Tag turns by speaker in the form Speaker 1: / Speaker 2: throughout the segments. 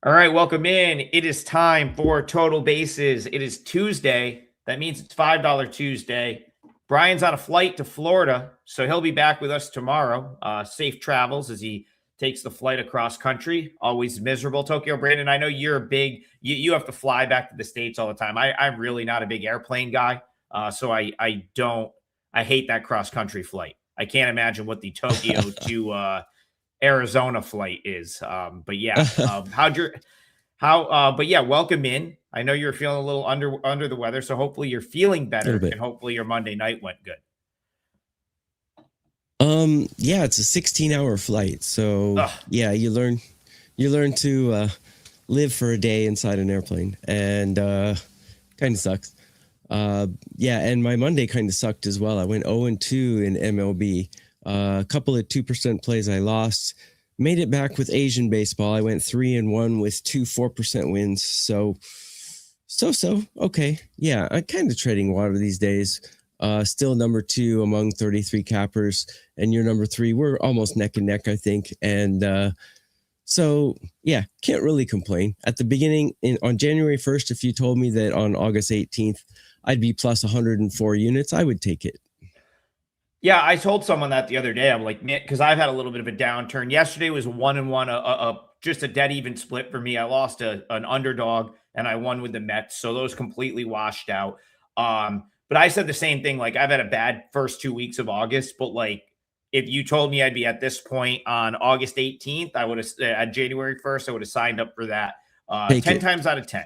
Speaker 1: All right, welcome in. It is time for Total Bases. It is Tuesday. That means it's $5 Tuesday. Brian's on a flight to Florida, so he'll be back with us tomorrow. Safe travels as he takes the flight across country. Always miserable. Tokyo Brandon, I know you're a big, you have to fly back to the States all the time. I'm really not a big airplane guy, so I hate that cross country flight. I can't imagine what the Tokyo to Arizona flight is. But yeah, but yeah, welcome in. I know you're feeling a little under the weather, so hopefully you're feeling better and hopefully your Monday night went good.
Speaker 2: Yeah, it's a 16-hour flight. So yeah, you learn to live for a day inside an airplane, and kind of sucks. Yeah, and my Monday kind of sucked as well. I went 0-2 in MLB. A couple of 2% plays I lost. Made it back with Asian baseball. I went 3-1 with 2 4% wins. So. Okay. Yeah, I'm kind of treading water these days. Still number 2 among 33 cappers, and you're number 3. We're almost neck and neck, I think. And so, yeah, can't really complain. At the beginning, on January 1st, if you told me that on August 18th, I'd be plus 104 units, I would take it.
Speaker 1: Yeah, I told someone that the other day. I'm like, man, because I've had a little bit of a downturn. Yesterday was 1-1, just a dead even split for me. I lost an underdog and I won with the Mets, so those completely washed out. But I said the same thing. Like, I've had a bad first 2 weeks of August, but like, if you told me I'd be at this point on August 18th, I would have at January 1st, I would have signed up for that 10 times out of 10.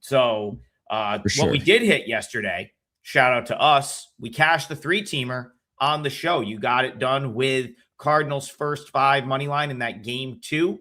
Speaker 1: So what we did hit yesterday, shout out to us, we cashed the 3-teamer on the show. You got it done with Cardinals first 5 money line in that game 2.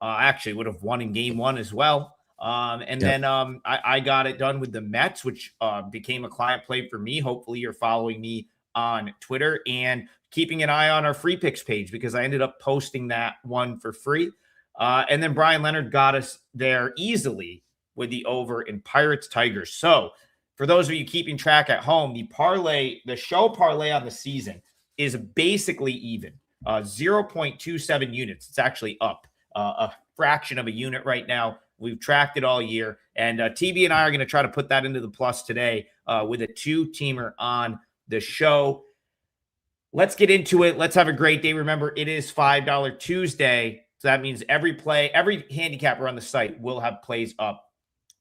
Speaker 1: Actually would have won in game 1 as well. Then I got it done with the Mets, which became a client play for me. Hopefully you're following me on Twitter and keeping an eye on our free picks page, because I ended up posting that one for free. And then Bryan Leonard got us there easily with the over in Pirates Tigers. So for those of you keeping track at home, the show parlay on the season is basically even, 0.27 units. It's actually up a fraction of a unit right now. We've tracked it all year, and TB and I are going to try to put that into the plus today with a 2-teamer on the show. Let's get into it. Let's have a great day. Remember, it is $5 Tuesday, so that means every handicapper on the site will have plays up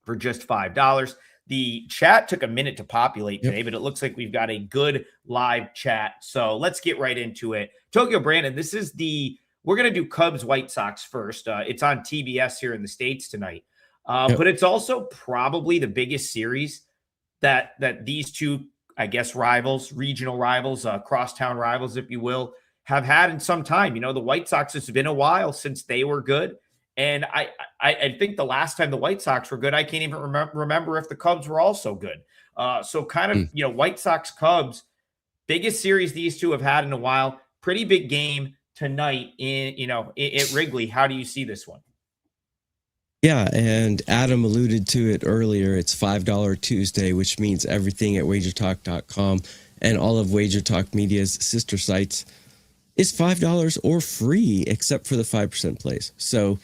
Speaker 1: for just $5. The chat took a minute to populate today, but it looks like we've got a good live chat. So let's get right into it. Tokyo Brandon, we're going to do Cubs White Sox first. It's on TBS here in the States tonight. But it's also probably the biggest series that these two, I guess, regional rivals, crosstown rivals, if you will, have had in some time. You know, the White Sox, it's been a while since they were good. And I think the last time the White Sox were good, I can't even remember if the Cubs were also good. So kind of, White Sox Cubs, biggest series these two have had in a while. Pretty big game tonight at Wrigley. How do you see this one?
Speaker 2: Yeah, and Adam alluded to it earlier. It's $5 Tuesday, which means everything at WagerTalk.com and all of WagerTalk Media's sister sites is $5 or free, except for the 5% plays. So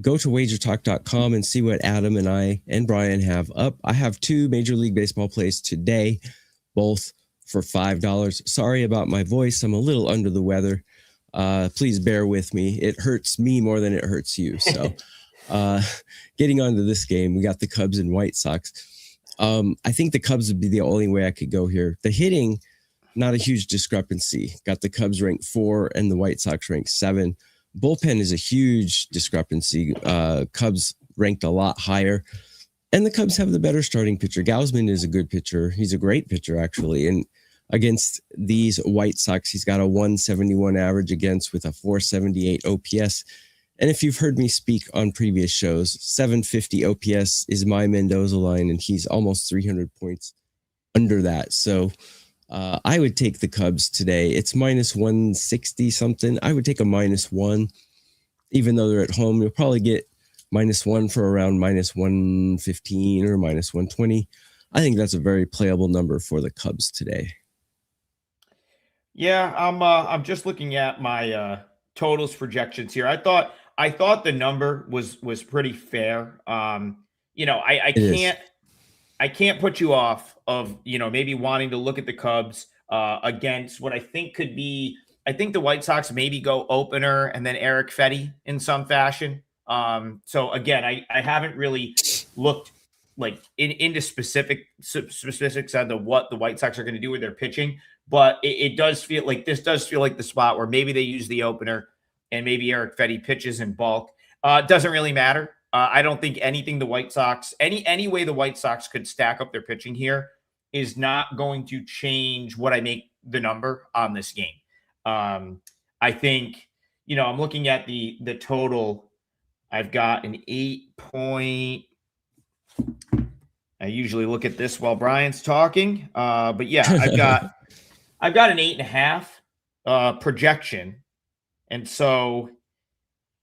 Speaker 2: go to WagerTalk.com and see what Adam and I and Brian have up. I have 2 Major League Baseball plays today, both for $5. Sorry about my voice. I'm a little under the weather. Please bear with me. It hurts me more than it hurts you. So getting on to this game, we got the Cubs and White Sox. I think the Cubs would be the only way I could go here. The hitting, not a huge discrepancy. Got the Cubs ranked 4 and the White Sox ranked 7. Bullpen is a huge discrepancy. Cubs ranked a lot higher. And the Cubs have the better starting pitcher. Gausman is a good pitcher. He's a great pitcher, actually. And against these White Sox, he's got a 171 average against with a 478 OPS. And if you've heard me speak on previous shows, 750 OPS is my Mendoza line, and he's almost 300 points under that. So I would take the Cubs today. It's minus 160 something. I would take a -1, even though they're at home. You'll probably get -1 for around minus 115 or minus 120. I think that's a very playable number for the Cubs today.
Speaker 1: Yeah, I'm just looking at my totals projections here. I thought the number was pretty fair.
Speaker 2: It is.
Speaker 1: I can't put you off of, maybe wanting to look at the Cubs against what I think could be. I think the White Sox maybe go opener and then Eric Fetty in some fashion. So again, I haven't really looked like into specifics on what the White Sox are going to do with their pitching, but it does feel like this does feel like the spot where maybe they use the opener and maybe Eric Fetty pitches in bulk. Doesn't really matter. I don't think anything the White Sox, any way the White Sox could stack up their pitching here is not going to change what I make the number on this game. I think, I'm looking at the total. I've got an 8 point. I usually look at this while Brian's talking. But yeah, I've got an 8.5 projection. And so,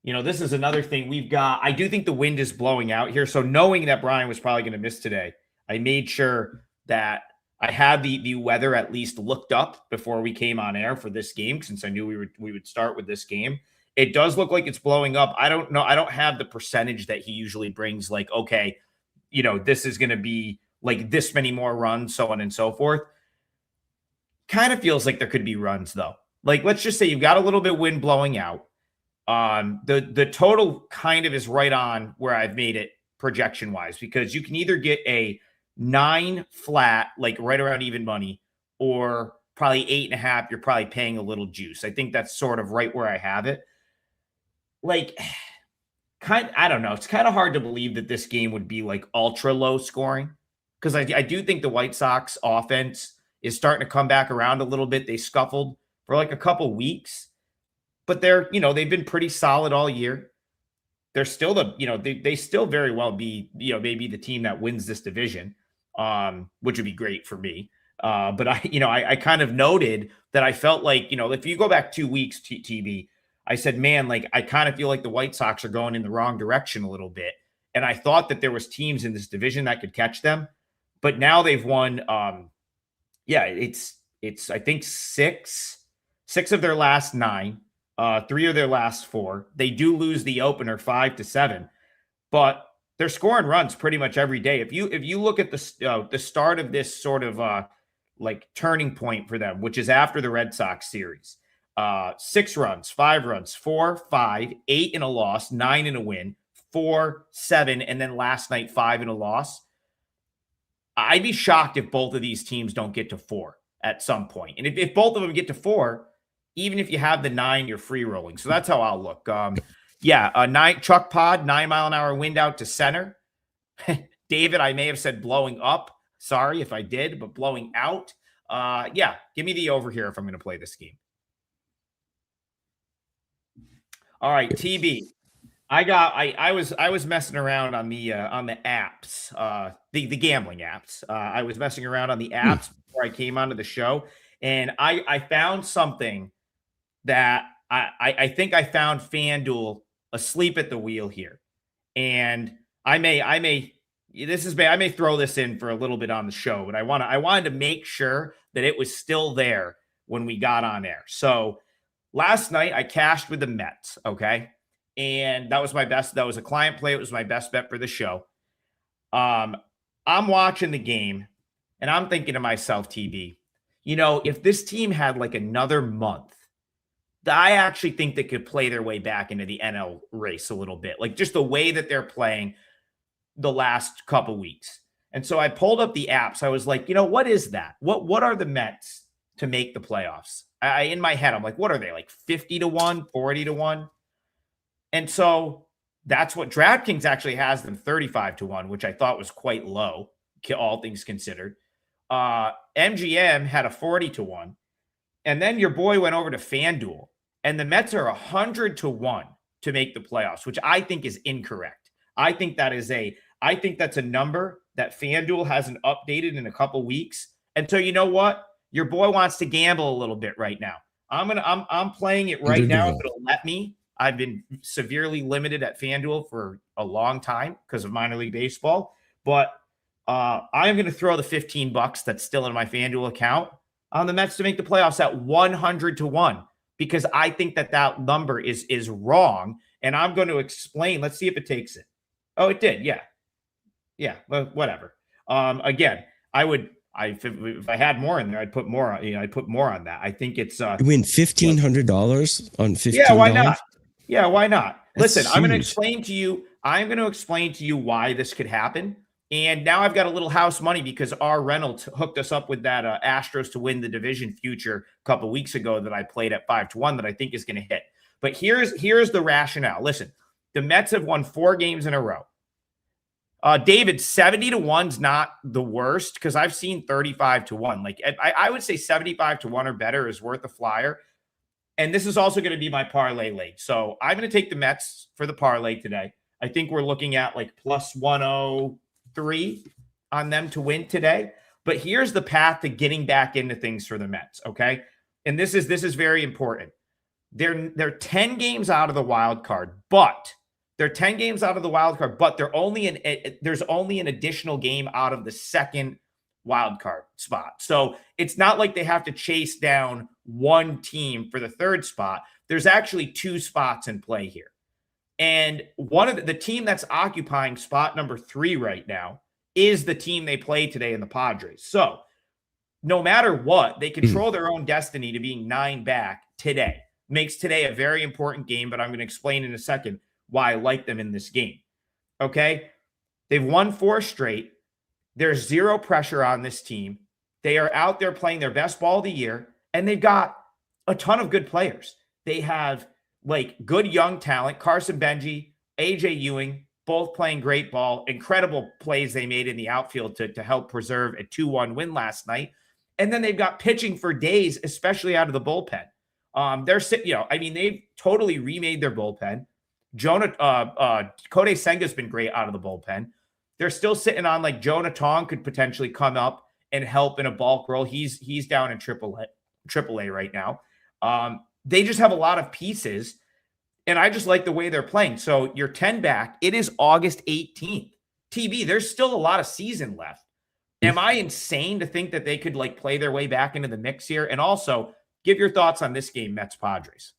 Speaker 1: this is another thing we've got. I do think the wind is blowing out here. So knowing that Brian was probably going to miss today, I made sure that I had the weather at least looked up before we came on air for this game, since I knew we would start with this game. It does look like it's blowing up. I don't know. I don't have the percentage that he usually brings. Like, okay, this is going to be like this many more runs, so on and so forth. Kind of feels like there could be runs though. Like, let's just say you've got a little bit of wind blowing out. The total kind of is right on where I've made it projection wise, because you can either get a 9 flat, like right around even money, or probably 8.5. You're probably paying a little juice. I think that's sort of right where I have it. Like, I don't know. It's kind of hard to believe that this game would be like ultra low scoring, because I do think the White Sox offense is starting to come back around a little bit. They scuffled for like a couple weeks, but they've been pretty solid all year. They're still they still very well be, maybe the team that wins this division, which would be great for me. But I kind of noted that I felt like, if you go back 2 weeks, TB, I said, man, like, I kind of feel like the White Sox are going in the wrong direction a little bit. And I thought that there was teams in this division that could catch them, but now they've won. It's I think six of their last 9, 3 of their last 4. They do lose the opener 5-7, but they're scoring runs pretty much every day. If you look at the start of this sort of like turning point for them, which is after the Red Sox series, 6 runs, 5 runs, 4, 5, 8 in a loss, 9 in a win, 4, 7, and then last night 5 in a loss. I'd be shocked if both of these teams don't get to 4 at some point. And if both of them get to 4, even if you have the 9, you're free rolling. So that's how I'll look. 9 Chuck Pod, 9-mile-an-hour wind out to center. David, I may have said blowing up. Sorry if I did, but blowing out. Give me the over here if I'm going to play this game. All right, TB. I was messing around on the apps, the gambling apps. I was messing around on the apps before I came onto the show, and I found something that I think I found FanDuel asleep at the wheel here, and I may throw this in for a little bit on the show, but I wanted to make sure that it was still there when we got on air. So last night I cashed with the Mets, okay? And that was my best. That was a client play. It was my best bet for the show. I'm watching the game and I'm thinking to myself, TB, if this team had like another month, I actually think they could play their way back into the NL race a little bit, like just the way that they're playing the last couple weeks. And so I pulled up the apps. I was like, what is that? What are the Mets to make the playoffs? In my head, I'm like, what are they, like 50-1, 40-1? And so that's what DraftKings actually has them 35-1, which I thought was quite low, all things considered. MGM had a 40-1. And then your boy went over to FanDuel, and the Mets are 100-1 to make the playoffs, which I think is incorrect. I think that's a number that FanDuel hasn't updated in a couple weeks. And so you know what? Your boy wants to gamble a little bit right now. I'm playing it right now if it'll let me. I've been severely limited at FanDuel for a long time because of minor league baseball, but I'm going to throw the $15 that's still in my FanDuel account on the Mets to make the playoffs at 100-1, because I think that number is wrong. And I'm going to explain. Let's see if it takes it. Oh, it did. Yeah. Yeah. Well, whatever. Again, if I had more in there, I'd put more on, I'd put more on that. I think it's,
Speaker 2: You win $1,500 on
Speaker 1: yeah, why
Speaker 2: $15.
Speaker 1: not? Yeah, why not?
Speaker 2: That's
Speaker 1: Listen, I'm going to
Speaker 2: huge.
Speaker 1: explain to you. I'm going to explain to you why this could happen. And now I've got a little house money because R. Reynolds hooked us up with that Astros to win the division future a couple weeks ago that I played at 5-1 that I think is going to hit. But here's the rationale. Listen, the Mets have won 4 games in a row. David, 70-1's not the worst because I've seen 35-1. Like I would say 75-1 or better is worth a flyer. And this is also going to be my parlay late. So I'm going to take the Mets for the parlay today. I think we're looking at like plus 103 on them to win today. But here's the path to getting back into things for the Mets, okay? And this is very important. They're 10 games out of the wild card, but there's only an additional game out of the second wild card spot. So it's not like they have to chase down one team for the third spot. There's actually 2 spots in play here. And one of the team that's occupying spot number 3 right now is the team they play today in the Padres. So no matter what, they control their own destiny to being 9 back today. Makes today a very important game, but I'm going to explain in a second why I like them in this game. Okay? They've won 4 straight. There's 0 pressure on this team. They are out there playing their best ball of the year, and they've got a ton of good players. They have like good young talent, Carson Benji, AJ Ewing, both playing great ball, incredible plays they made in the outfield to help preserve a 2-1 win last night. And then they've got pitching for days, especially out of the bullpen. They're sitting, they've totally remade their bullpen. Kodai Senga's been great out of the bullpen. They're still sitting on like Jonah Tong could potentially come up and help in a bulk role. He's down in AAA right now. They just have a lot of pieces, and I just like the way they're playing. So you're 10 back. It is August 18th. TB, there's still a lot of season left. Am I insane to think that they could like play their way back into the mix here? And also, give your thoughts on this game, Mets Padres.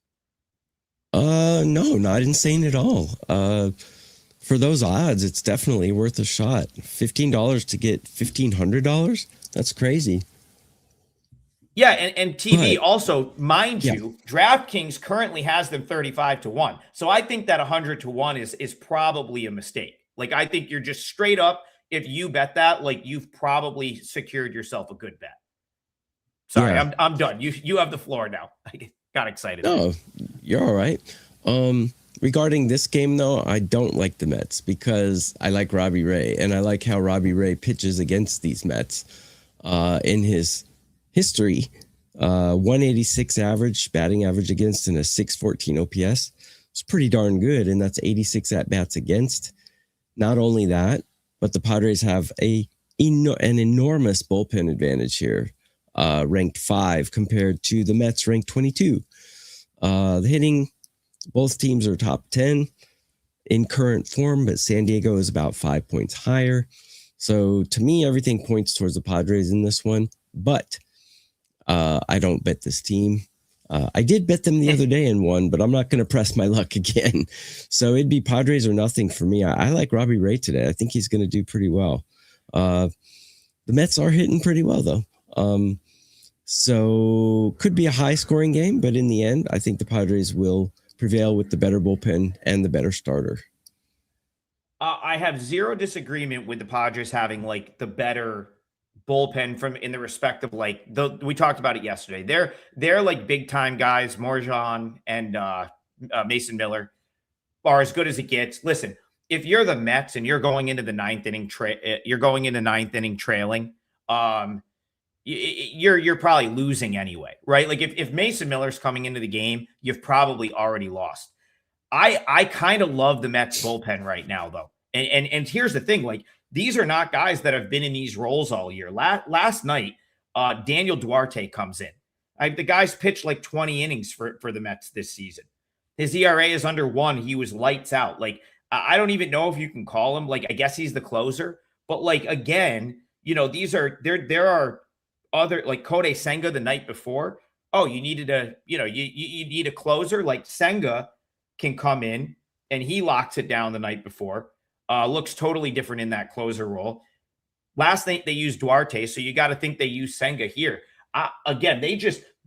Speaker 2: No, not insane at all. For those odds, it's definitely worth a shot. $15 to get $1,500. That's crazy.
Speaker 1: Yeah, and TV also, mind you, DraftKings currently has them 35-1. So I think that 100-1 is probably a mistake. Like I think you're just straight up, if you bet that, like you've probably secured yourself a good bet. Sorry, yeah. I'm done. You have the floor now. I got excited.
Speaker 2: No, you're all right. Regarding this game, though, I don't like the Mets because I like Robbie Ray, and I like how Robbie Ray pitches against these Mets. In his history, 186 average batting average against and a 614 OPS. It's pretty darn good, and that's 86 at-bats against. Not only that, but the Padres have an enormous bullpen advantage here, ranked 5 compared to the Mets ranked 22. The hitting, both teams are top 10 in current form, but San Diego is about 5 points higher. So to me, everything points towards the Padres in this one, but I don't bet this team. I did bet them the other day and won, but I'm not going to press my luck again. So it'd be Padres or nothing for me. I like Robbie Ray today. I think he's going to do pretty well. The Mets are hitting pretty well, though. So could be a high-scoring game, but in the end, I think the Padres will prevail with the better bullpen and the better starter.
Speaker 1: I have 0 disagreement with the Padres having like the better bullpen from in the respect of like we talked about it yesterday. They're like big time guys. Morjan and Mason Miller are as good as it gets. Listen, if you're the Mets and you're going into the ninth inning trailing, you're probably losing anyway, right? Like if Mason Miller's coming into the game, you've probably already lost. I kind of love the Mets bullpen right now, though. And here's the thing, like these are not guys that have been in these roles all year. Last night, Daniel Duarte comes in. The guy's pitched like 20 innings for the Mets this season. His ERA is under 1. He was lights out. Like, I don't even know if you can call him. Like, I guess he's the closer. But like, again, there are other, like Kodai Senga the night before. Oh, you needed you need a closer like Senga can come in and he locks it down the night before. Looks totally different in that closer role. Last night they used Duarte, so you got to think they use Senga here. Again,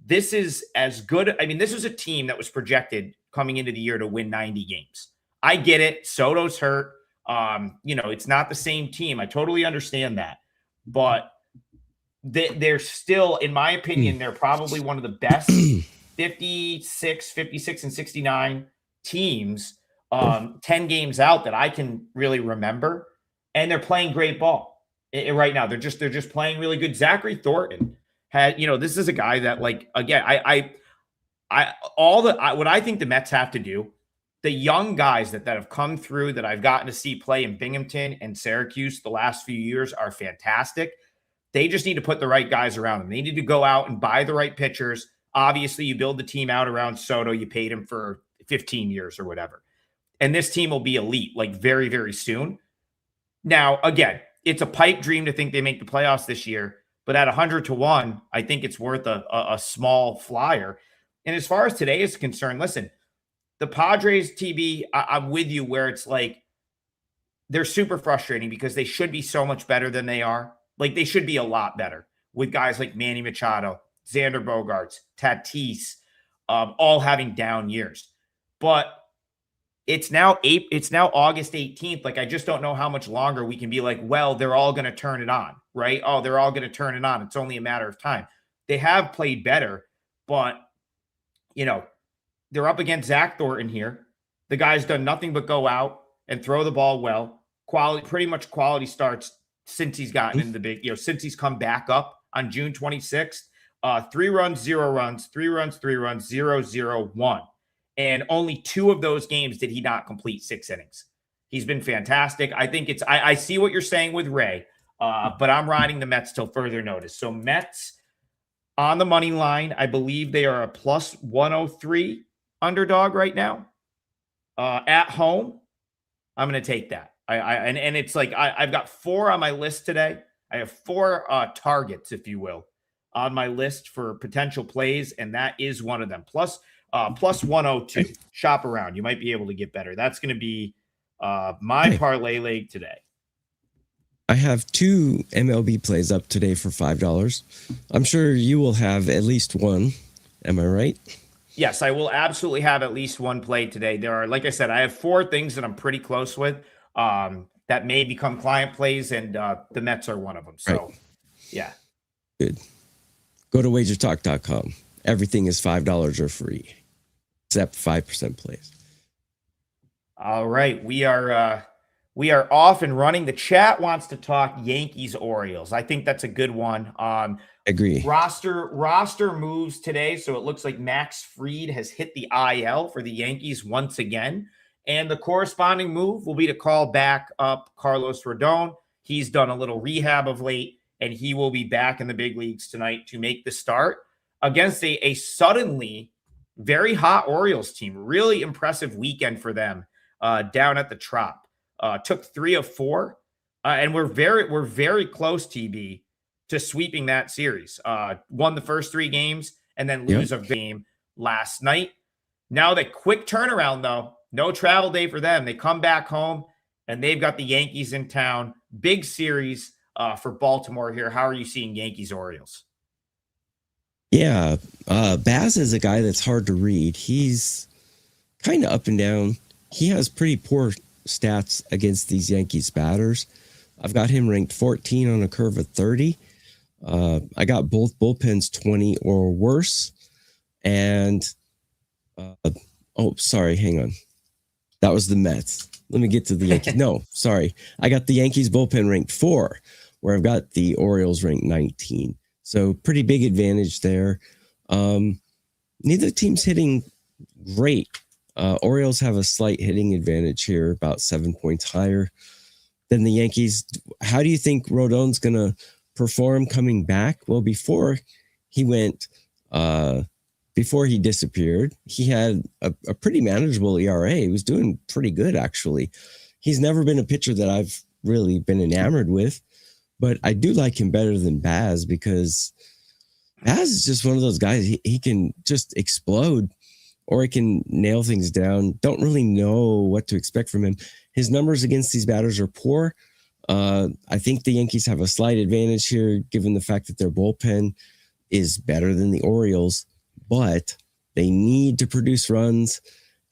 Speaker 1: this is as good. I mean, this was a team that was projected coming into the year to win 90 games. I get it. Soto's hurt. It's not the same team. I totally understand that. But they're still, in my opinion, they're probably one of the best 56, and 69 teams 10 games out that I can really remember. And they're playing great ball right now. They're just playing really good. Zachary Thornton this is a guy that, like, again, what I think the Mets have to do, the young guys that have come through that I've gotten to see play in Binghamton and Syracuse the last few years are fantastic. They just need to put the right guys around them. They need to go out and buy the right pitchers. Obviously, you build the team out around Soto. You paid him for 15 years or whatever. And this team will be elite, like, very, very soon. Now, again, it's a pipe dream to think they make the playoffs this year. But at 100-1, I think it's worth a small flyer. And as far as today is concerned, listen, the Padres TV, I'm with you where it's like they're super frustrating because they should be so much better than they are. Like, they should be a lot better with guys like Manny Machado, Xander Bogaerts, Tatis, all having down years. But it's now August 18th. Like, I just don't know how much longer we can be like, well, they're all going to turn it on, right? Oh, they're all going to turn it on. It's only a matter of time. They have played better, but they're up against Zach Thornton here. The guy's done nothing but go out and throw the ball well. Pretty much quality starts since he's gotten in the big, since he's come back up on June 26th. 3 runs, 0 runs, 3 runs, 3 runs, 0-0-1. And only 2 of those games did he not complete 6 innings. He's been fantastic. I think I see what you're saying with Ray, but I'm riding the Mets till further notice. So Mets on the money line, I believe they are a plus 103 underdog right now. At home, I'm going to take that. And it's like I've got 4 on my list today. I have 4 targets, if you will, on my list for potential plays, and that is one of them. Plus 102. Shop around. You might be able to get better. That's going to be my parlay leg today.
Speaker 2: I have 2 MLB plays up today for $5. I'm sure you will have at least one. Am I right?
Speaker 1: Yes, I will absolutely have at least one play today. There are, like I said, I have 4 things that I'm pretty close with that may become client plays, and the Mets are one of them. So, right. Yeah.
Speaker 2: Good. Go to WagerTalk.com. Everything is $5 or free, except 5% plays.
Speaker 1: All right, we are off and running. The chat wants to talk Yankees Orioles. I think that's a good one.
Speaker 2: Agree.
Speaker 1: Roster moves today, so it looks like Max Fried has hit the IL for the Yankees once again, and the corresponding move will be to call back up Carlos Rodon. He's done a little rehab of late, and he will be back in the big leagues tonight to make the start against a suddenly very hot Orioles team. Really impressive weekend for them down at the Trop. Took 3 of 4, and we're very close, TB, to sweeping that series. Won the first 3 games and then lose a game last night. Now the quick turnaround, though. No travel day for them. They come back home, and they've got the Yankees in town. Big series for Baltimore here. How are you seeing Yankees Orioles?
Speaker 2: Yeah, Baz is a guy that's hard to read. He's kind of up and down. He has pretty poor stats against these Yankees batters. I've got him ranked 14 on a curve of 30. I got both bullpens 20 or worse. And, sorry, hang on. That was the Mets. Let me get to the Yankees. No, sorry. I got the Yankees bullpen ranked 4, where I've got the Orioles ranked 19. So pretty big advantage there. Neither team's hitting great. Orioles have a slight hitting advantage here, about 7 points higher than the Yankees. How do you think Rodon's going to perform coming back? Well, before he disappeared, he had a pretty manageable ERA. He was doing pretty good, actually. He's never been a pitcher that I've really been enamored with, but I do like him better than Baz because Baz is just one of those guys. He can just explode or he can nail things down. Don't really know what to expect from him. His numbers against these batters are poor. I think the Yankees have a slight advantage here, given the fact that their bullpen is better than the Orioles, but they need to produce runs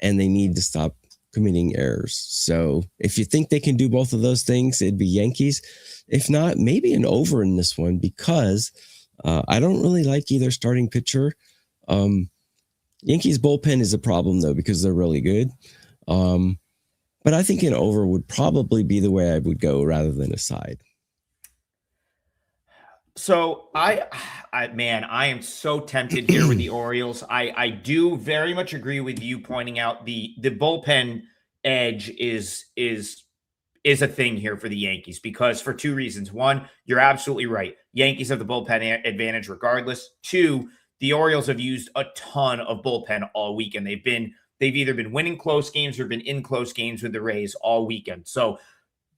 Speaker 2: and they need to stop committing errors. So if you think they can do both of those things, it'd be Yankees. If not, maybe an over in this one, because I don't really like either starting pitcher. Yankees bullpen is a problem though, because they're really good. But I think an over would probably be the way I would go rather than a side.
Speaker 1: So I am so tempted here with the Orioles. I do very much agree with you pointing out the bullpen edge is a thing here for the Yankees, because for two reasons. One, you're absolutely right. Yankees have the bullpen advantage regardless. Two, the Orioles have used a ton of bullpen all weekend. They've either been winning close games or been in close games with the Rays all weekend. So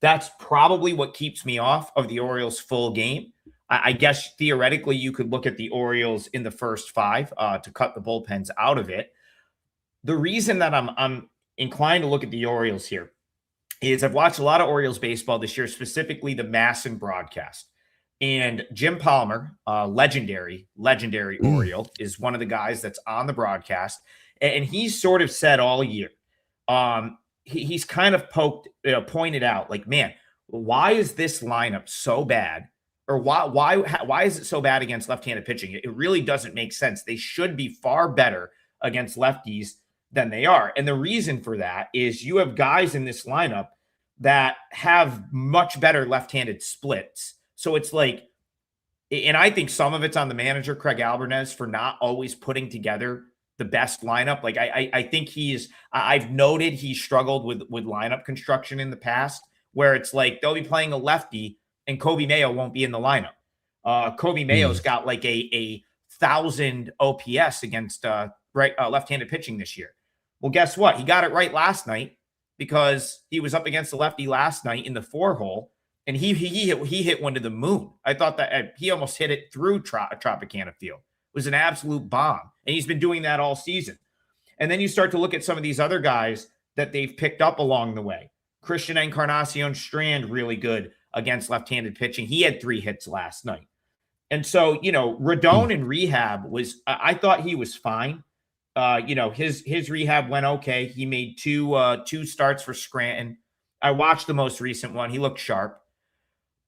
Speaker 1: that's probably what keeps me off of the Orioles full game. I guess theoretically you could look at the Orioles in the first five to cut the bullpens out of it. The reason that I'm inclined to look at the Orioles here is I've watched a lot of Orioles baseball this year, specifically the Masson broadcast. And Jim Palmer, legendary Oriole, is one of the guys that's on the broadcast. And he's sort of said all year, he's kind of pointed out, like, man, why is this lineup so bad? Or why is it so bad against left-handed pitching? It really doesn't make sense. They should be far better against lefties than they are. And the reason for that is you have guys in this lineup that have much better left-handed splits. So it's like, and I think some of it's on the manager, Craig Albanese, for not always putting together the best lineup. Like I think I've noted he's struggled with lineup construction in the past, where it's like they'll be playing a lefty and Kobe Mayo won't be in the lineup. Kobe Mayo's got like a 1,000 OPS against left-handed pitching this year. Well, guess what? He got it right last night because he was up against the lefty last night in the 4-hole, and he hit one to the moon. I thought that he almost hit it through Tropicana Field. It was an absolute bomb, and he's been doing that all season. And then you start to look at some of these other guys that they've picked up along the way. Christian Encarnacion Strand, really good against left-handed pitching. He had 3 hits last night. And so, Rodon in rehab I thought he was fine. His rehab went okay. He made two starts for Scranton. I watched the most recent one. He looked sharp.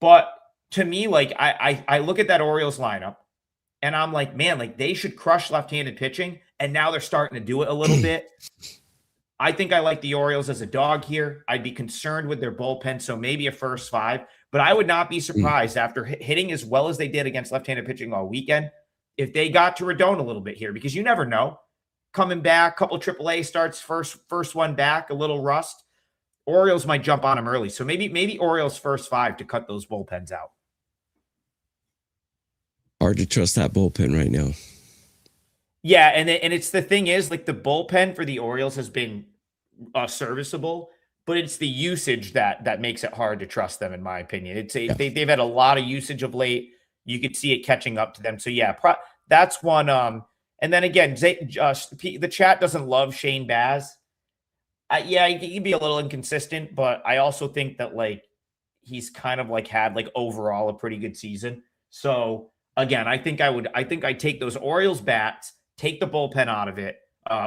Speaker 1: But to me, like, I look at that Orioles lineup and I'm like, man, like, they should crush left-handed pitching. And now they're starting to do it a little bit. I think I like the Orioles as a dog here. I'd be concerned with their bullpen, so maybe a first 5. But I would not be surprised after hitting as well as they did against left-handed pitching all weekend if they got to Rodon a little bit here, because you never know. Coming back, couple AAA starts, first one back, a little rust. Orioles might jump on him early. So maybe Orioles first 5 to cut those bullpens out.
Speaker 2: Hard to trust that bullpen right now.
Speaker 1: Yeah, and it's the thing is, like, the bullpen for the Orioles has been serviceable, but it's the usage that makes it hard to trust them, in my opinion. They've had a lot of usage of late. You could see it catching up to them. So yeah, that's one. And then again, the chat doesn't love Shane Baz. Yeah, he can be a little inconsistent, but I also think that, like, he's kind of like had, like, overall a pretty good season. So again, I think I'd take those Orioles bats, take the bullpen out of it.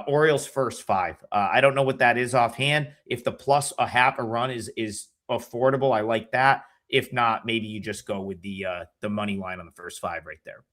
Speaker 1: Orioles first 5. I don't know what that is offhand. If the plus a half a run is affordable, I like that. If not, maybe you just go with the money line on the first 5 right there.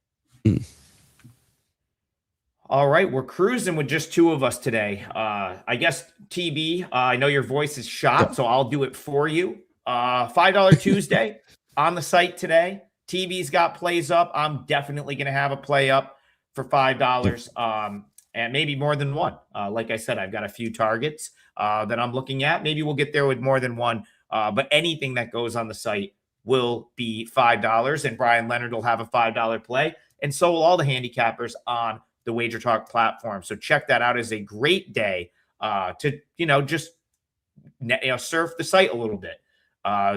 Speaker 1: All right, we're cruising with just 2 of us today. I guess, TB, I know your voice is shot, so I'll do it for you. $5 Tuesday on the site today. TB's got plays up. I'm definitely going to have a play up for $5, and maybe more than one. Like I said, I've got a few targets that I'm looking at. Maybe we'll get there with more than one, but anything that goes on the site will be $5, and Bryan Leonard will have a $5 play, and so will all the handicappers on the WagerTalk platform. So check that out. As a great day to just surf the site a little bit.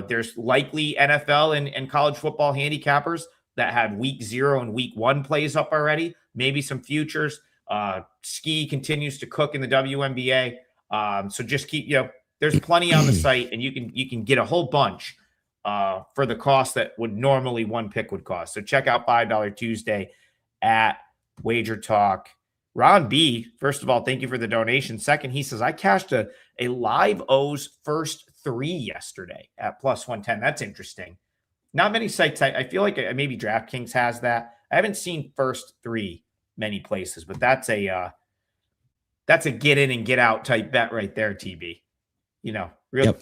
Speaker 1: There's likely NFL and college football handicappers that have week 0 and week 1 plays up already, maybe some futures. Ski continues to cook in the WNBA. So just keep, there's plenty on the site, and you can get a whole bunch for the cost that would normally one pick would cost. So check out $5 Tuesday at Wager Talk. Ron B, first of all, thank you for the donation. Second, he says, I cashed a live O's first 3 yesterday at plus 110. That's interesting. Not many sites. I feel like maybe DraftKings has that. I haven't seen first 3 many places, but that's a get in and get out type bet right there, TB. Real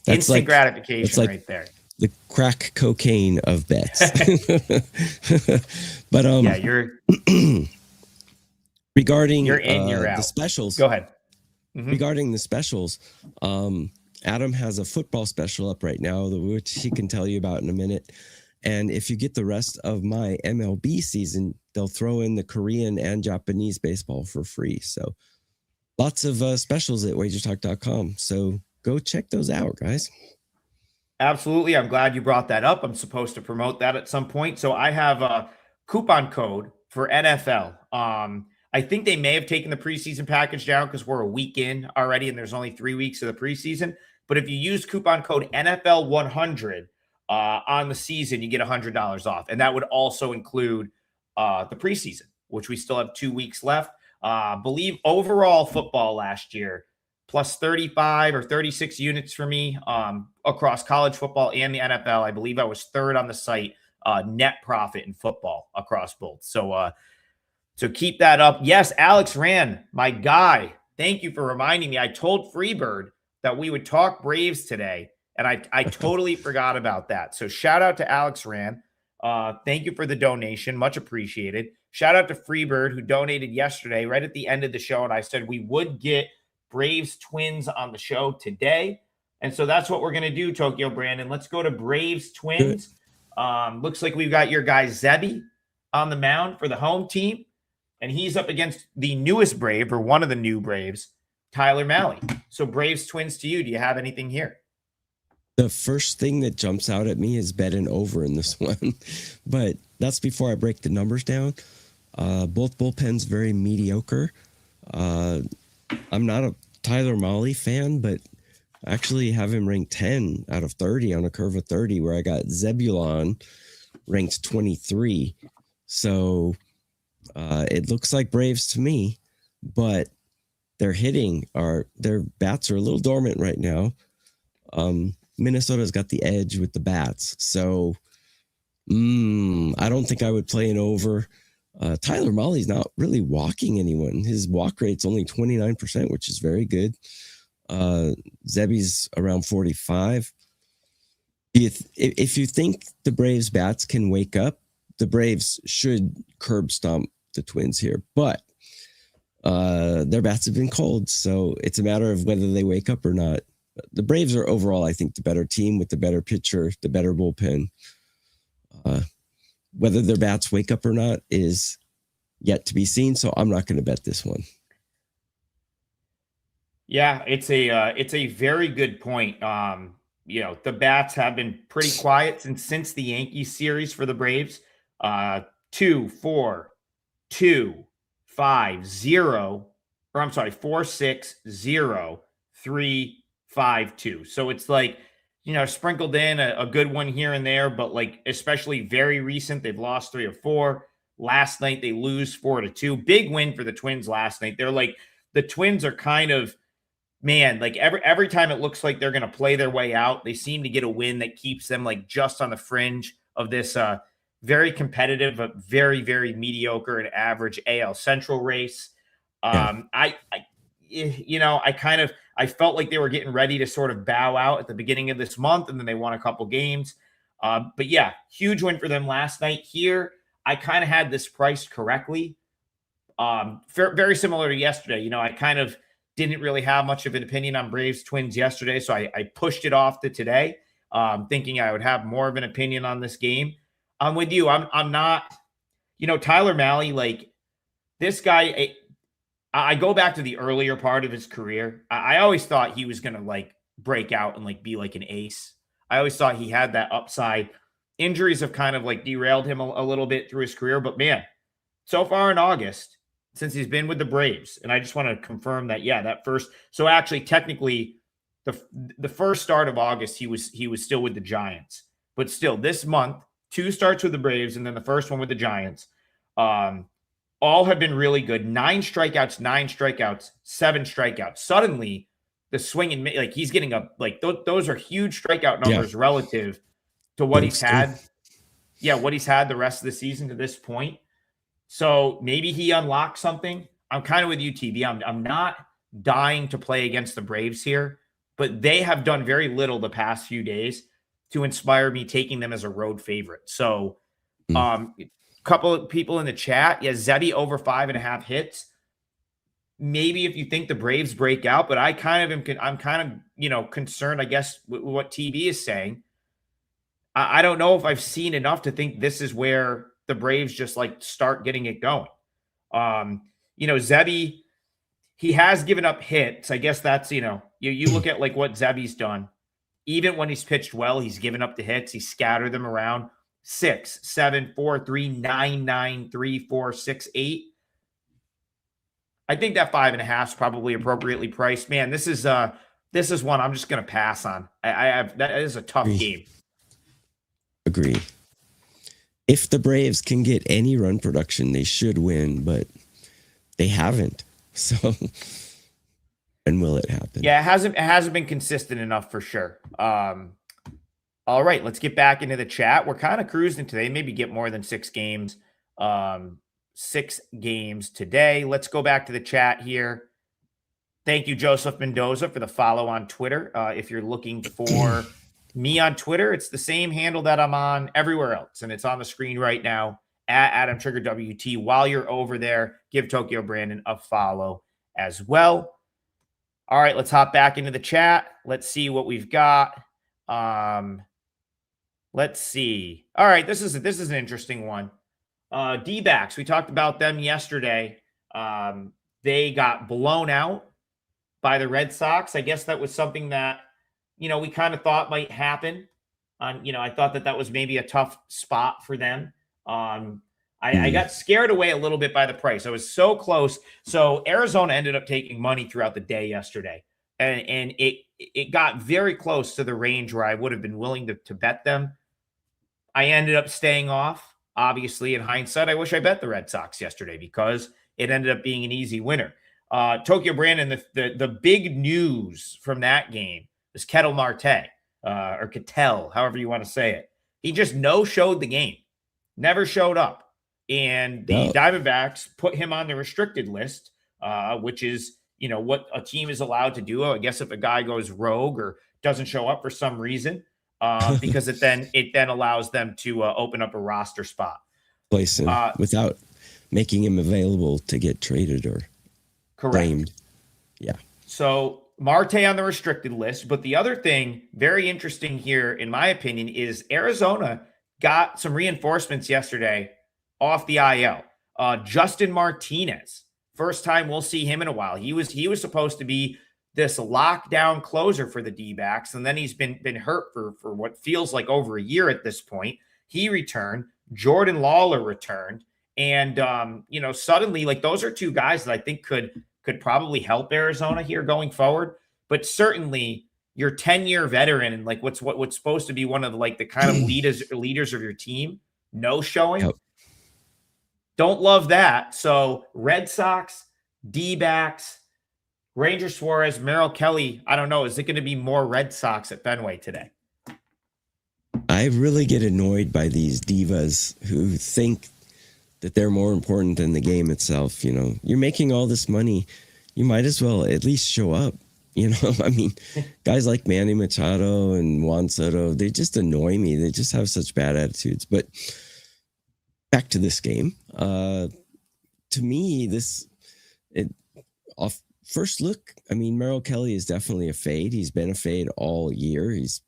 Speaker 1: instant gratification right there.
Speaker 2: The crack cocaine of bets. But
Speaker 1: yeah, you're
Speaker 2: regarding
Speaker 1: you're in, you're out.
Speaker 2: The specials.
Speaker 1: Go ahead.
Speaker 2: Mm-hmm. Regarding the specials, Adam has a football special up right now, which he can tell you about in a minute. And if you get the rest of my MLB season, they'll throw in the Korean and Japanese baseball for free. So lots of specials at WagerTalk.com. So go check those out, guys.
Speaker 1: Absolutely. I'm glad you brought that up. I'm supposed to promote that at some point. So I have a coupon code for NFL. I think they may have taken the preseason package down because we're a week in already and there's only 3 weeks of the preseason. But if you use coupon code NFL100 on the season, you get $100 off. And that would also include the preseason, which we still have 2 weeks left. Believe overall football last year, plus 35 or 36 units for me across college football and the NFL. I believe I was third on the site, net profit in football across both. So keep that up. Yes, Alex Rand, my guy. Thank you for reminding me. I told Freebird that we would talk Braves today, and I totally forgot about that. So shout out to Alex Rand. Thank you for the donation. Much appreciated. Shout out to Freebird, who donated yesterday right at the end of the show, and I said we would get Braves Twins on the show today. And so that's what we're going to do, Tokyo Brandon. Let's go to Braves Twins. Looks like we've got your guy Zebby on the mound for the home team. And he's up against the newest Brave, or one of the new Braves, Tyler Mahle. So Braves Twins to you. Do you have anything here?
Speaker 2: The first thing that jumps out at me is betting over in this one. But that's before I break the numbers down. Both bullpens very mediocre. I'm not a Tyler Mahle fan, but I actually have him ranked 10 out of 30 on a curve of 30, where I got Zebulon ranked 23. So it looks like Braves to me, but their bats are a little dormant right now. Minnesota's got the edge with the bats. So I don't think I would play an over. Tyler Mahle's not really walking anyone. His walk rate's only 29%, which is very good. Zebby's around 45. If you think the Braves bats can wake up, the Braves should curb stomp the Twins here, but their bats have been cold, so it's a matter of whether they wake up or not. The Braves are overall, I think, the better team with the better pitcher, the better bullpen. Whether their bats wake up or not is yet to be seen, so I'm not going to bet this one.
Speaker 1: Yeah, it's a very good point. The bats have been pretty quiet since the Yankees series for the Braves. 2, 4, 2, 5, 0, or I'm sorry, 4, 6, 0, 3, 5, 2. So it's like, sprinkled in a good one here and there, but like especially very recent, they've lost 3 or 4. Last night they lose 4-2. Big win for the Twins last night. They're like, the Twins are kind of, man, like every time it looks like they're going to play their way out, they seem to get a win that keeps them like just on the fringe of this very competitive, but very, very mediocre and average AL Central race. I felt like they were getting ready to sort of bow out at the beginning of this month, and then they won a couple games. But yeah, huge win for them last night. Here, I kind of had this priced correctly. Very similar to yesterday. I kind of didn't really have much of an opinion on Braves Twins yesterday, so I pushed it off to today, thinking I would have more of an opinion on this game. I'm with you. I'm not, Tyler Mahle, like this guy, I go back to the earlier part of his career. I always thought he was going to like break out and like be like an ace. I always thought he had that upside. Injuries have kind of like derailed him a little bit through his career, but man, so far in August, since he's been with the Braves. And I just want to confirm that, yeah, that first. So actually, technically, the first start of August, he was still with the Giants. But still, this month, 2 starts with the Braves, and then the first one with the Giants. All have been really good. 9 strikeouts, 7 strikeouts. Suddenly, the swing and like he's getting up, like those are huge strikeout numbers relative to what he's had. Yeah, what he's had the rest of the season to this point. So maybe he unlocks something. I'm kind of with you, TB. I'm not dying to play against the Braves here, but they have done very little the past few days to inspire me taking them as a road favorite. So, couple of people in the chat, yeah, Zeddy over 5.5 hits. Maybe if you think the Braves break out, but I'm kind of concerned, I guess, with what TB is saying. I don't know if I've seen enough to think this is where the Braves just like start getting it going. Zebby, he has given up hits. I guess that's, you look at like what Zebby's done. Even when he's pitched well, he's given up the hits. He scattered them around 6, 7, 4, 3, 9, 9, 3, 4, 6, 8. I think that 5.5 is probably appropriately priced. Man, this is one I'm just going to pass on. That is a tough game.
Speaker 2: Agree. If the Braves can get any run production, they should win, but they haven't. So when will it happen?
Speaker 1: Yeah, it hasn't been consistent enough for sure. All right, let's get back into the chat. We're kind of cruising today. Maybe get more than 6 games. 6 games today. Let's go back to the chat here. Thank you, Joseph Mendoza, for the follow on Twitter. If you're looking for me on Twitter, it's the same handle that I'm on everywhere else, and it's on the screen right now at AdamTriggerWT. While you're over there, give Tokyo Brandon a follow as well. All right, let's hop back into the chat. Let's see what we've got. Let's see. All right, this is an interesting one. D-backs, we talked about them yesterday. They got blown out by the Red Sox. I guess that was something that, we kind of thought might happen. I thought that was maybe a tough spot for them. I got scared away a little bit by the price. I was so close. So Arizona ended up taking money throughout the day yesterday. And it got very close to the range where I would have been willing to bet them. I ended up staying off. Obviously, in hindsight, I wish I bet the Red Sox yesterday because it ended up being an easy winner. Tokyo Brandon, the big news from that game is Ketel Marte, or Ketel, however you want to say it. He just no-showed the game, never showed up. And the Diamondbacks put him on the restricted list, which is, what a team is allowed to do. I guess if a guy goes rogue or doesn't show up for some reason, because it then allows them to open up a roster spot.
Speaker 2: Place him without making him available to get traded or claimed. Yeah.
Speaker 1: So Marte on the restricted list. But the other thing, very interesting here, in my opinion, is Arizona got some reinforcements yesterday off the IL. Justin Martinez, first time we'll see him in a while. He was supposed to be this lockdown closer for the D-backs, and then he's been hurt for what feels like over a year at this point. He returned. Jordan Lawler returned. And, suddenly, like, those are 2 guys that I think could probably help Arizona here going forward. But certainly your 10-year veteran and, like, what's supposed to be one of, like, the kind of leaders of your team, no showing. Yep. Don't love that. So Red Sox, D-backs, Ranger Suarez, Merrill Kelly. I don't know. Is it going to be more Red Sox at Fenway today?
Speaker 2: I really get annoyed by these divas who think that they're more important than the game itself. You're making all this money. You might as well at least show up. I mean, guys like Manny Machado and Juan Soto, they just annoy me. They just have such bad attitudes. But back to this game. To me, off first look, I mean, Merrill Kelly is definitely a fade. He's been a fade all year. He's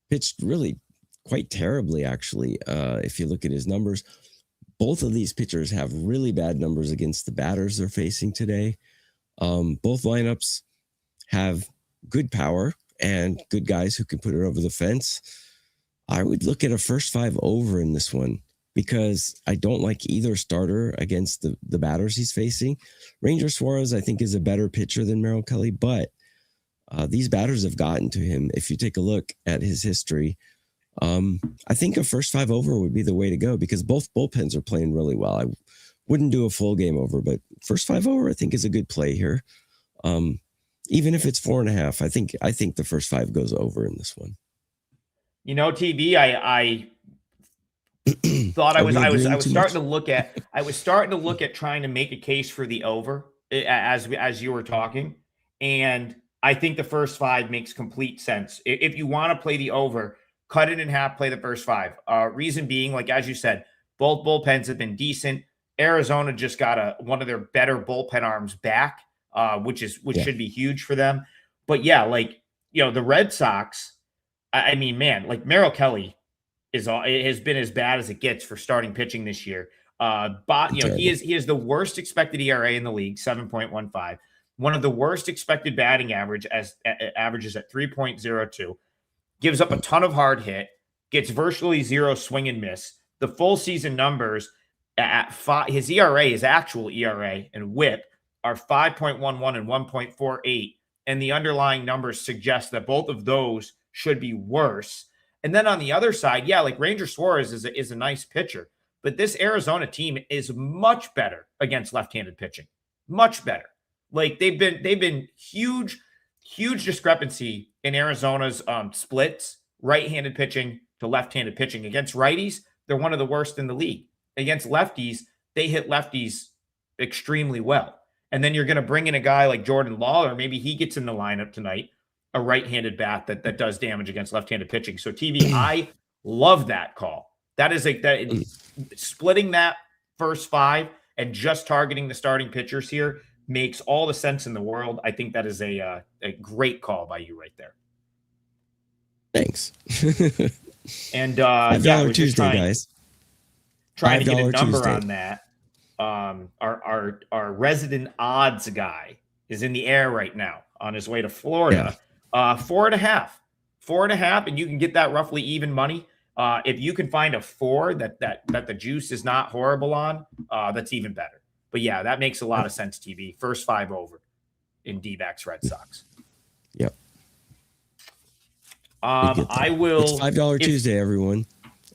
Speaker 2: pitched really quite terribly, actually. If you look at his numbers, both of these pitchers have really bad numbers against the batters they're facing today. Both lineups have good power and good guys who can put it over the fence. I would look at a first 5 over in this one. because I don't like either starter against the batters he's facing. Ranger Suarez, I think, is a better pitcher than Merrill Kelly, but these batters have gotten to him. If you take a look at his history, I think a first 5 over would be the way to go because both bullpens are playing really well. I wouldn't do a full game over, but first 5 over, I think, is a good play here. Even if it's 4.5, I think the first 5 goes over in this one.
Speaker 1: You know, TB, I thought I was starting to look at trying to make a case for the over as you were talking, and I think the first 5 makes complete sense. If you want to play the over, cut it in half, play the first 5. Reason being, like as you said, both bullpens have been decent. Arizona just got one of their better bullpen arms back, which should be huge for them. But yeah, like, you know, the Red Sox, I mean, man, like Merrill Kelly has been as bad as it gets for starting pitching this year. But you know, he is the worst expected ERA in the league, 7.15. One of the worst expected batting averages at 3.02. Gives up a ton of hard hit, gets virtually 0 swing and miss. The full season numbers at 5, his ERA, his actual ERA and WHIP are 5.11 and 1.48, and the underlying numbers suggest that both of those should be worse. And then on the other side, yeah, like Ranger Suarez is a nice pitcher, but this Arizona team is much better against left-handed pitching, much better. Like they've been huge discrepancy in Arizona's splits, right-handed pitching to left-handed pitching. Against righties, they're one of the worst in the league. Against lefties, they hit lefties extremely well. And then you're going to bring in a guy like Jordan Lawler. Maybe he gets in the lineup tonight, a right-handed bat that does damage against left-handed pitching. So TV, I love that call. That is splitting that first 5 and just targeting the starting pitchers here makes all the sense in the world. I think that is a great call by you right there.
Speaker 2: Thanks.
Speaker 1: And
Speaker 2: $5 Tuesday, guys.
Speaker 1: Trying to get a number Tuesday on that. Our resident odds guy is in the air right now on his way to Florida. Yeah. 4.5, and you can get that roughly even money. If you can find a 4 that the juice is not horrible on, that's even better. But yeah, that makes a lot of sense, TV. First 5 over in D-backs Red Sox.
Speaker 2: Yep.
Speaker 1: I will.
Speaker 2: It's $5 Tuesday, everyone.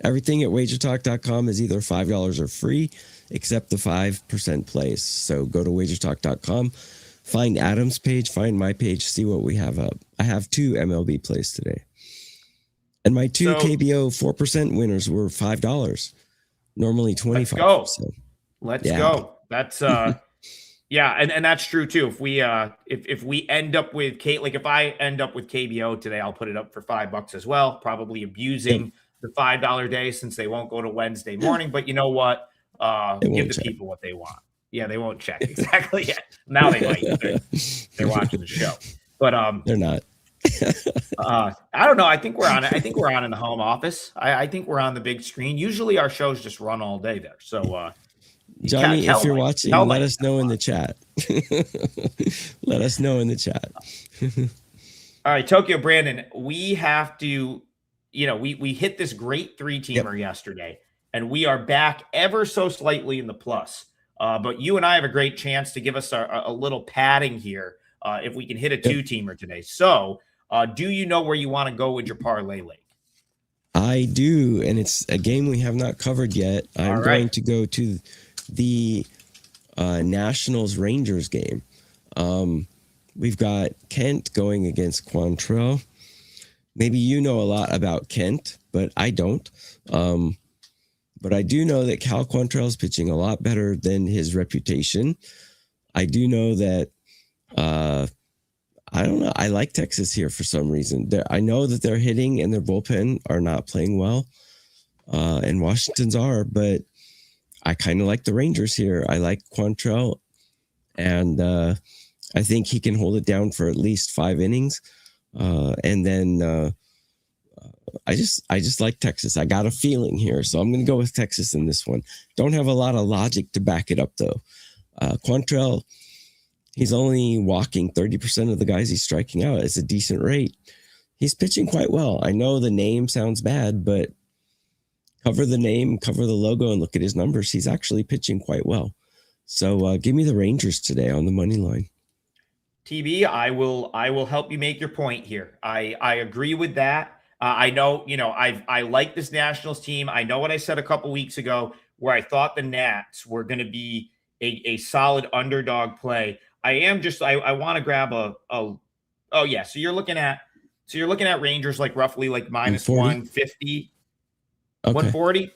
Speaker 2: Everything at WagerTalk.com is either $5 or free, except the 5% plays. So go to WagerTalk.com, find Adam's page, find my page, see what we have up. I have 2 MLB plays today. And my 2 KBO 4% winners were $5. Normally $25.
Speaker 1: Let's go.
Speaker 2: So,
Speaker 1: let's go. That's yeah, and that's true too. If we end up with if I end up with KBO today, I'll put it up for $5 as well. Probably abusing the $5 day since they won't go to Wednesday morning. But you know what? Give the people what they want. Yeah, they won't check exactly yet. Now they might. They're watching the show, but
Speaker 2: they're not.
Speaker 1: I don't know. I think we're on it. I think we're on in the home office. I think we're on the big screen. Usually our shows just run all day there. So.
Speaker 2: Johnny, if you're watching, let us know in the chat. Let us know in the chat.
Speaker 1: All right, Tokyo Brandon, we have to, we hit this great 3-teamer yesterday, and we are back ever so slightly in the plus. But you and I have a great chance to give us a little padding here if we can hit a 2-teamer today. So do you know where you want to go with your parlay leg?
Speaker 2: I do, and it's a game we have not covered yet. I'm going to go to the Nationals Rangers game. We've got Kent going against Quantrill. Maybe you know a lot about Kent, but I don't. But I do know that Cal Quantrill is pitching a lot better than his reputation. I do know that I don't know. I like Texas here for some reason. I know that their hitting and their bullpen are not playing well, and Washington's are, but I kind of like the Rangers here. I like Quantrill, and I think he can hold it down for at least 5 innings. And then I just like Texas. I got a feeling here, so I'm going to go with Texas in this one. Don't have a lot of logic to back it up, though. Quantrill, he's only walking 30% of the guys he's striking out. It's a decent rate. He's pitching quite well. I know the name sounds bad, but cover the name, cover the logo, and look at his numbers. He's actually pitching quite well. So give me the Rangers today on the money line.
Speaker 1: TB, I will help you make your point here. I agree with that. I know, I like this Nationals team. I know what I said a couple weeks ago where I thought the Nats were going to be a solid underdog play. I want to grab oh yeah. So you're looking at Rangers like roughly like minus 150,
Speaker 2: okay.
Speaker 1: 140.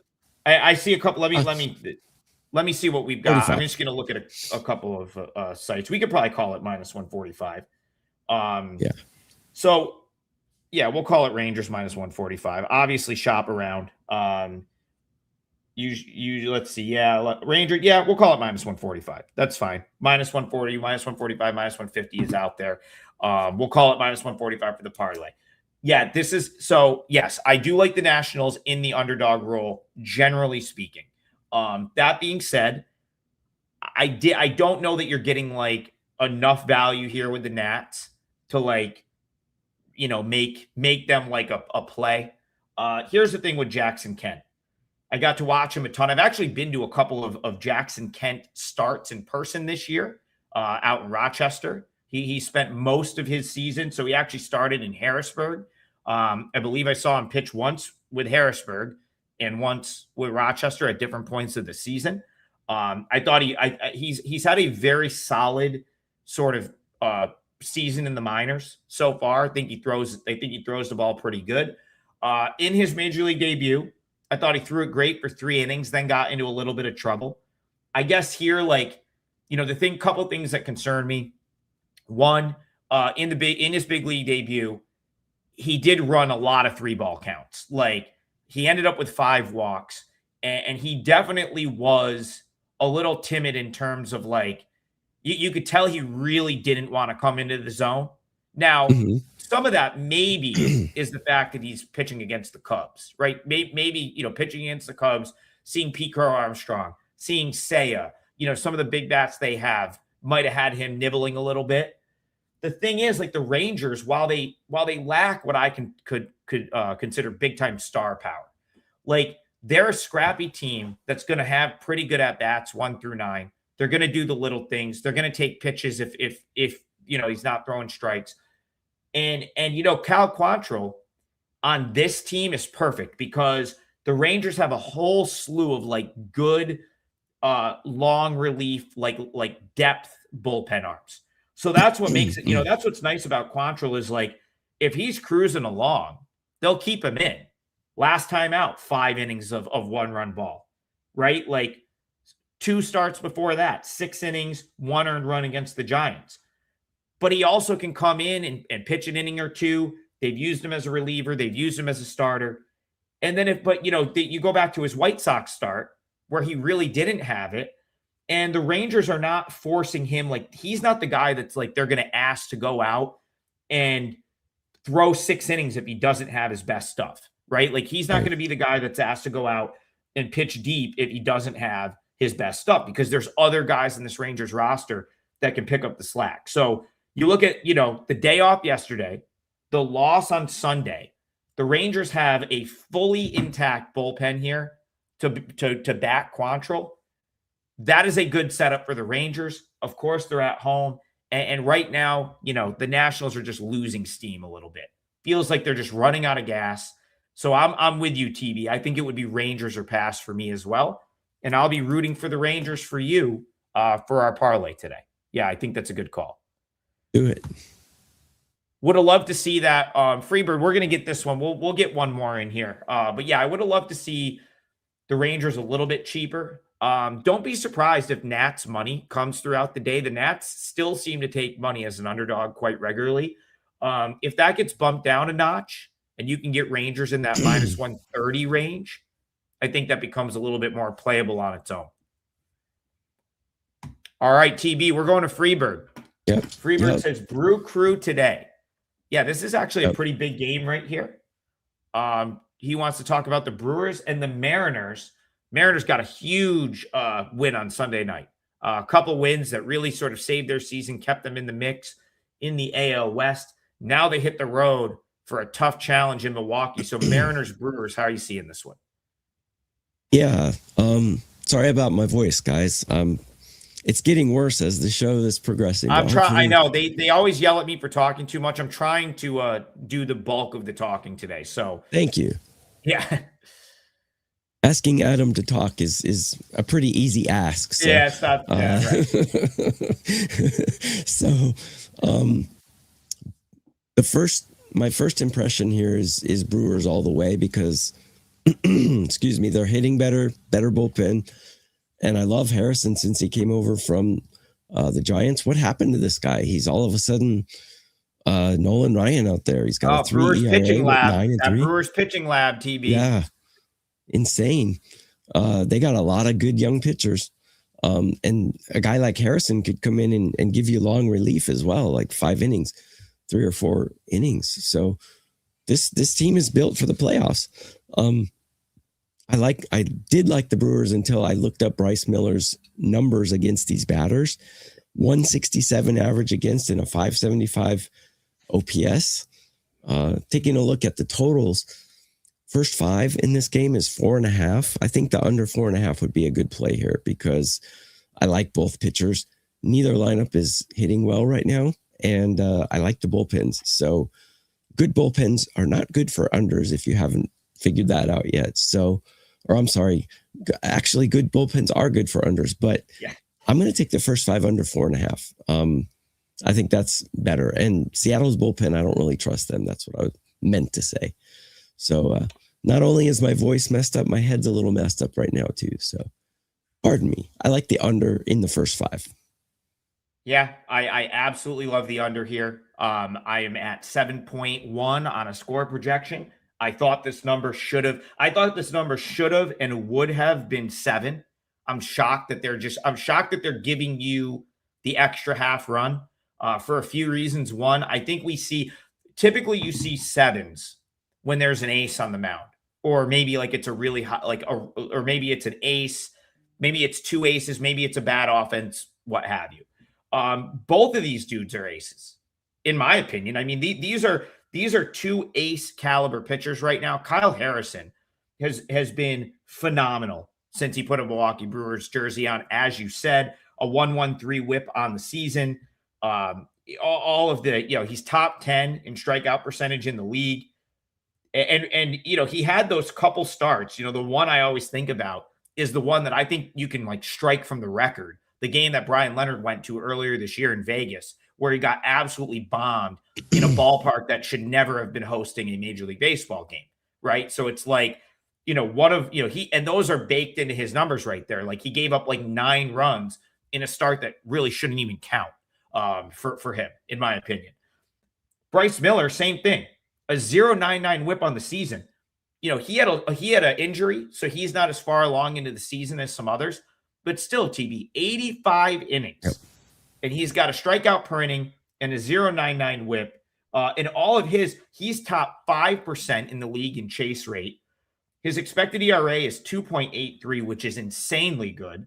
Speaker 1: I see a couple. Let me see what we've got.
Speaker 2: 45.
Speaker 1: I'm just going to look at a couple of sites. We could probably call it minus 145.
Speaker 2: Yeah.
Speaker 1: So, yeah, we'll call it Rangers minus 145. Obviously, shop around. You let's see. Yeah, Ranger. Yeah, we'll call it minus 145. That's fine. Minus 140, minus 145, minus 150 is out there. We'll call it minus 145 for the parlay. Yeah, yes, I do like the Nationals in the underdog role, generally speaking. That being said, I don't know that you're getting like enough value here with the Nats to like, make them like a play. Here's the thing with Jackson Kent. I got to watch him a ton. I've actually been to a couple of Jackson Kent starts in person this year out in Rochester. He spent most of his season. So he actually started in Harrisburg. I believe I saw him pitch once with Harrisburg and once with Rochester at different points of the season. I thought he's had a very solid sort of season in the minors so far. I think he throws the ball pretty good. In his major league debut, I thought he threw it great for 3 innings, then got into a little bit of trouble. I guess here, couple things that concern me. One, in his big league debut, he did run a lot of 3-ball counts. Like, he ended up with 5 walks, and he definitely was a little timid in terms of like, you could tell he really didn't want to come into the zone. Now, some of that maybe is the fact that he's pitching against the Cubs, right? Maybe pitching against the Cubs, seeing Pete Crow Armstrong, seeing Seiya, some of the big bats they have might have had him nibbling a little bit. The thing is, like the Rangers, while they lack what I could consider big time star power, like they're a scrappy team that's going to have pretty good at bats 1 through 9. They're going to do the little things. They're going to take pitches if he's not throwing strikes. And Cal Quantrill on this team is perfect because the Rangers have a whole slew of like good long relief, like depth bullpen arms. So that's what makes it, that's what's nice about Quantrill is like, if he's cruising along, they'll keep him in. Last time out, 5 innings of 1-run ball, right? Like 2 starts before that, 6 innings, 1 earned run against the Giants. But he also can come in and pitch an inning or 2. They've used him as a reliever. They've used him as a starter. And then you go back to his White Sox start where he really didn't have it. And the Rangers are not forcing him. Like, he's not the guy that's like, they're going to ask to go out and throw 6 innings if he doesn't have his best stuff, right? Like, he's not going to be the guy that's asked to go out and pitch deep if he doesn't have his best stuff, because there's other guys in this Rangers roster that can pick up the slack. So you look at, the day off yesterday, the loss on Sunday, the Rangers have a fully intact bullpen here to back Quantrill. That is a good setup for the Rangers. Of course, they're at home. And right now, the Nationals are just losing steam a little bit. Feels like they're just running out of gas. So I'm with you, TB. I think it would be Rangers or pass for me as well. And I'll be rooting for the Rangers for you for our parlay today. Yeah, I think that's a good call.
Speaker 2: Do it.
Speaker 1: Would have loved to see that. Freebird, we're going to get this one. We'll get one more in here. But yeah, I would have loved to see the Rangers a little bit cheaper. Don't be surprised if Nats money comes throughout the day. The Nats still seem to take money as an underdog quite regularly. If that gets bumped down a notch and you can get Rangers in that minus 130 range, I think that becomes a little bit more playable on its own. All right, TB, we're going to Freebird.
Speaker 2: Yep.
Speaker 1: Freebird says Brew Crew today. Yeah, this is actually a pretty big game right here. He wants to talk about the Brewers and the Mariners. Mariners got a huge win on Sunday night. A couple wins that really sort of saved their season, kept them in the mix in the AL West. Now they hit the road for a tough challenge in Milwaukee. So Mariners, Brewers, how are you seeing this one?
Speaker 2: Yeah. Sorry about my voice, guys. It's getting worse as the show is progressing.
Speaker 1: I'm
Speaker 2: But
Speaker 1: trying. I
Speaker 2: hopefully,
Speaker 1: know they always yell at me for talking too much. I'm trying to do the bulk of the talking today. So
Speaker 2: thank you.
Speaker 1: yeah,
Speaker 2: Asking Adam to talk is a pretty easy ask. So,
Speaker 1: yeah, it's not
Speaker 2: uh,
Speaker 1: bad, right?
Speaker 2: so um, my first impression here is Brewers all the way because, excuse me, they're hitting better bullpen, and I love Harrison since he came over from the Giants. What happened to this guy? He's all of a sudden Nolan Ryan out there. He's got a
Speaker 1: Oh,
Speaker 2: 3
Speaker 1: Brewers
Speaker 2: ERA
Speaker 1: pitching
Speaker 2: with
Speaker 1: lab.
Speaker 2: 9 and
Speaker 1: That
Speaker 2: 3.
Speaker 1: Brewers pitching lab, TB.
Speaker 2: Yeah, insane. They got a lot of good young pitchers. And a guy like Harrison could come in and give you long relief as well, like 5 innings, 3 or 4 innings. So this team is built for the playoffs. I did like the Brewers until I looked up Bryce Miller's numbers against these batters. 167 average against and a 575 OPS. Taking a look at the totals, first 5 in this game is 4.5. I think the under 4.5 would be a good play here because I like both pitchers. Neither lineup is hitting well right now, and I like the bullpens. So good bullpens are not good for unders if you haven't figured that out yet. So, or I'm sorry, actually good bullpens are good for unders, but
Speaker 1: Yeah.
Speaker 2: I'm going to take the first 5 under 4.5. I think that's better. And Seattle's bullpen, I don't really trust them. That's what I meant to say. So not only is my voice messed up, my head's a little messed up right now too. So pardon me. I like the under in the first 5.
Speaker 1: Yeah, I absolutely love the under here. I am at 7.1 on a score projection. I thought this number should have and would have been 7. I'm shocked that they're giving you the extra half run for a few reasons. One, I think typically you see 7s when there's an ace on the mound, or maybe like it's a really hot, or maybe it's an ace, maybe it's 2 aces, maybe it's a bad offense, what have you. Both of these dudes are aces, in my opinion. I mean, these are 2 ace caliber pitchers right now. Kyle Harrison has been phenomenal since he put a Milwaukee Brewers jersey on, as you said, a 1.13 whip on the season. All of the, he's top 10 in strikeout percentage in the league. And he had those couple starts. The one I always think about is the one that I think you can like strike from the record. The game that Bryan Leonard went to earlier this year in Vegas, where he got absolutely bombed in a ballpark that should never have been hosting a Major League Baseball game, right? So it's like, and those are baked into his numbers right there. Like he gave up like 9 runs in a start that really shouldn't even count for him, in my opinion. Bryce Miller, same thing, a 0.99 whip on the season. He had an injury, so he's not as far along into the season as some others. But still, TB, 85 innings. Yep. And he's got a strikeout per inning and a 0.99 whip. And all of he's top 5% in the league in chase rate. His expected ERA is 2.83, which is insanely good.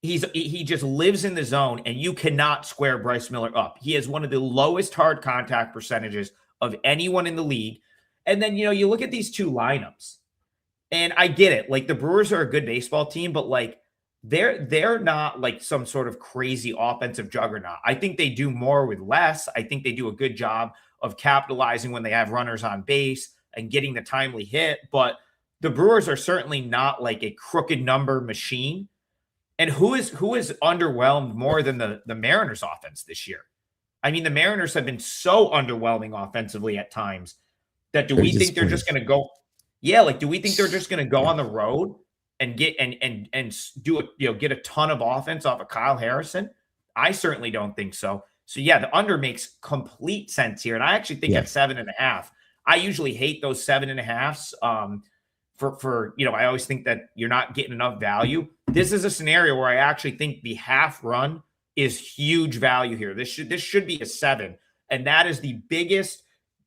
Speaker 1: He just lives in the zone, and you cannot square Bryce Miller up. He has one of the lowest hard contact percentages of anyone in the league. And then, you look at these 2 lineups. And I get it. Like the Brewers are a good baseball team, but like they're not like some sort of crazy offensive juggernaut. I think they do more with less. I think they do a good job of capitalizing when they have runners on base and getting the timely hit. But the Brewers are certainly not like a crooked number machine. And who is underwhelmed more than the Mariners offense this year? I mean, the Mariners have been so underwhelming offensively at times that do we think they're just going to go? Yeah, like, do we think they're just going to go on the road and get get a ton of offense off of Kyle Harrison? I certainly don't think so. So yeah, the under makes complete sense here, and I actually think at 7.5. I usually hate those 7.5s. For I always think that you're not getting enough value. This is a scenario where I actually think the half run is huge value here. This should be a 7, and that is the biggest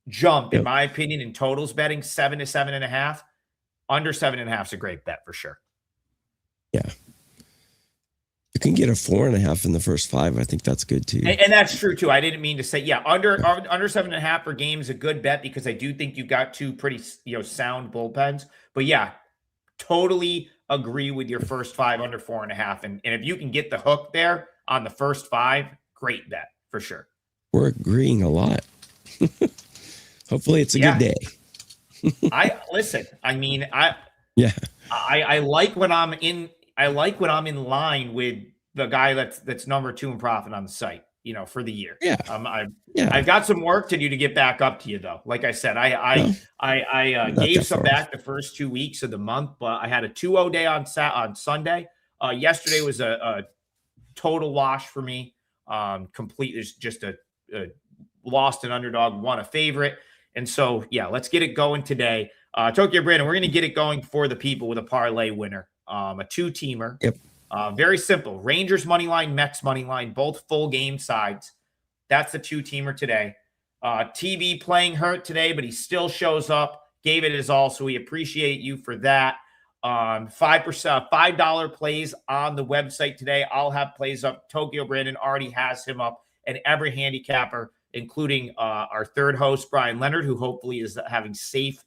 Speaker 1: jump, in my opinion, in totals betting. 7 to 7.5. Under 7.5 is a great bet for sure.
Speaker 2: Yeah. You can get a 4.5 in the first 5. I think that's good too.
Speaker 1: And that's true too. I didn't mean to say, under 7.5 per game is a good bet because I do think you got 2 pretty, sound bullpens. But yeah, totally agree with your first 5 under 4.5. And if you can get the hook there on the first 5, great bet for sure.
Speaker 2: We're agreeing a lot. Hopefully it's a good day.
Speaker 1: I listen. I mean, I like when I'm in. I like when I'm in line with the guy that's number 2 in profit on the site, for the year.
Speaker 2: Yeah.
Speaker 1: I've got some work to do to get back up to you though. Like I said, I gave some back the first 2 weeks of the month, but I had a 2-0 day on Sunday. Yesterday was a total wash for me. Complete is just a lost an underdog, won a favorite. And so, let's get it going today. Tokyo Brandon, we're going to get it going for the people with a parlay winner, a 2-teamer.
Speaker 2: Yep.
Speaker 1: Very simple. Rangers money line, Mets money line, both full game sides. That's the 2-teamer today. TB playing hurt today, but he still shows up, gave it his all. So we appreciate you for that. 5% $5 plays on the website today. I'll have plays up. Tokyo Brandon already has him up, and every handicapper, including our third host, Bryan Leonard, who hopefully is having safe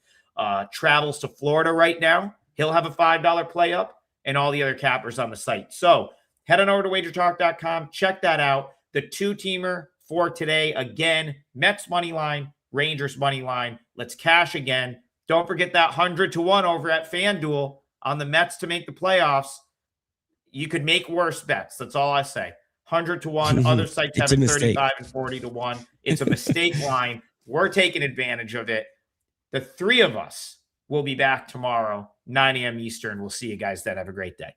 Speaker 1: travels to Florida right now. He'll have a $5 play up, and all the other cappers on the site. So head on over to WagerTalk.com. Check that out. The 2-teamer for today, again, Mets money line, Rangers money line. Let's cash again. Don't forget that 100-1 over at FanDuel on the Mets to make the playoffs. You could make worse bets. That's all I say. 100-1. Other sites have it 35 and 40-1. It's a mistake line. We're taking advantage of it. The 3 of us will be back tomorrow, 9 a.m. Eastern. We'll see you guys then. Have a great day.